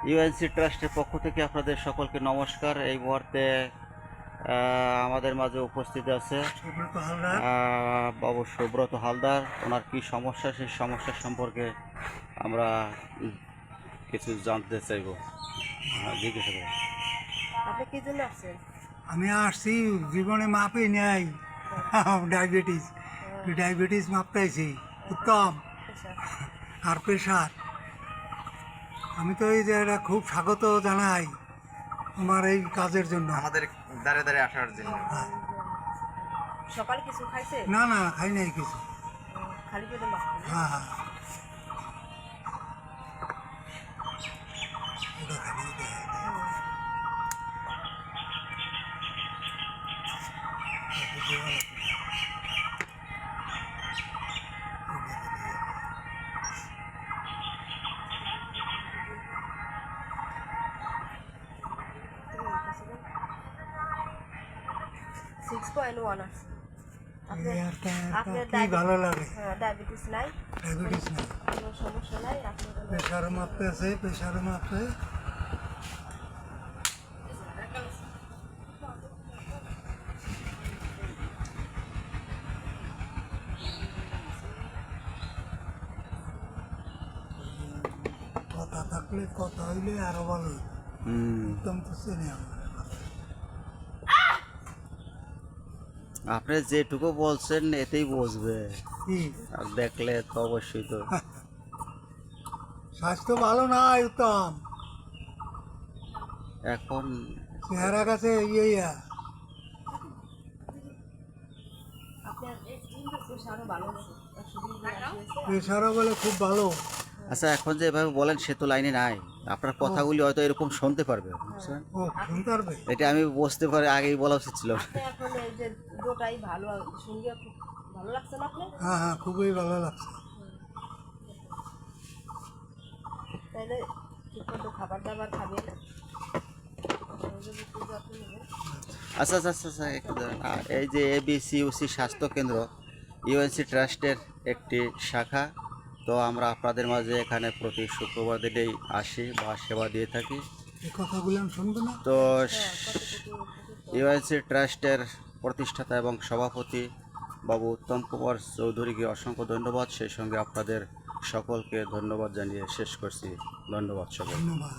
UNC ট্রাস্টের পক্ষ থেকে আপনাদের সকলকে নমস্কার। এই মুহূর্তে আমাদের মাঝে উপস্থিত আছে বাবু সুব্রত হালদার। ওনার কি সমস্যা, সেই সমস্যা সম্পর্কে আমরা কিছু জানতে চাইব। জিজ্ঞাসা করুন। আপনি কি জন্য আসছেন? আমি আসছি জীবনে মাপই নেই, ডায়াবেটিস মাপতেছি উত্তম আর প্রেশার। আমি তো এই যে এটা খুব স্বাগত জানাই আমার এই কাজের জন্য, আমাদের দাঁড়ে দাঁড়িয়ে আসার জন্য। সকালে কিছু খাইছে? না না খাই নাই কিছু। খালি পেটে মাপতেন? হ্যাঁ হ্যাঁ ওটা খালি দেয়। 6.1 আছে। এই একটা আপনার কি ভালো লাগে, ডায়াবেটিস নাই? ডায়াবেটিস নাই, কোনো সমস্যা নাই? আপনার প্রেশারও মাপতেছে, প্রেশারও মাপতে। কথা থাকলে কথা হইলে আরো ভালো হইতো। উত্তম তো চেনে আমার। আপনি যেটুকু বলছেন এতেই বুঝবে, কি আর দেখলে তো অবশ্যই তো। স্বাস্থ্য ভালো নাই উত্তম, এখন চেহারা কাছে ইয়া আপনার প্রেশারও ভালো আছে? 120 প্রেশারও বলে খুব ভালো। আচ্ছা, এখন যে এভাবে বলেন সে তো লাইনে নাই, আপনার কথাগুলি হয়তো এরকম শুনতে পারবে, বুঝছেন? ও শুনতে পারবে। এটা আমি বুঝতে পারি, আগেই বলা উচিত ছিল। আপনি এখন এই যে দুটাই ভালো সঙ্গে খুব ভালো লাগছে না আপনার? হ্যাঁ হ্যাঁ খুবই ভালো লাগছে। তাহলে ঠিক মতো খাবার দাবার খাবেন, যত্ন নেবেন। আচ্ছা আচ্ছা আচ্ছা আচ্ছা, একটু দাঁড়ান। এই যে এবিসিউসি স্বাস্থ্য কেন্দ্র ইউএনসি ট্রাস্টের একটি শাখা। তো আমরা আপনাদের মাঝে এখানে প্রতি শুক্রবার দিনেই আসি বা সেবা দিয়ে থাকি। এই কথাগুলো আমি শুনবো না। তো ইউএনসি ট্রাস্টের প্রতিষ্ঠাতা এবং সভাপতি বাবু উত্তম কুমার চৌধুরীকে অসংখ্য ধন্যবাদ। সেই সঙ্গে আপনাদের সকলকে ধন্যবাদ জানিয়ে শেষ করছি। ধন্যবাদ সকল। ধন্যবাদ।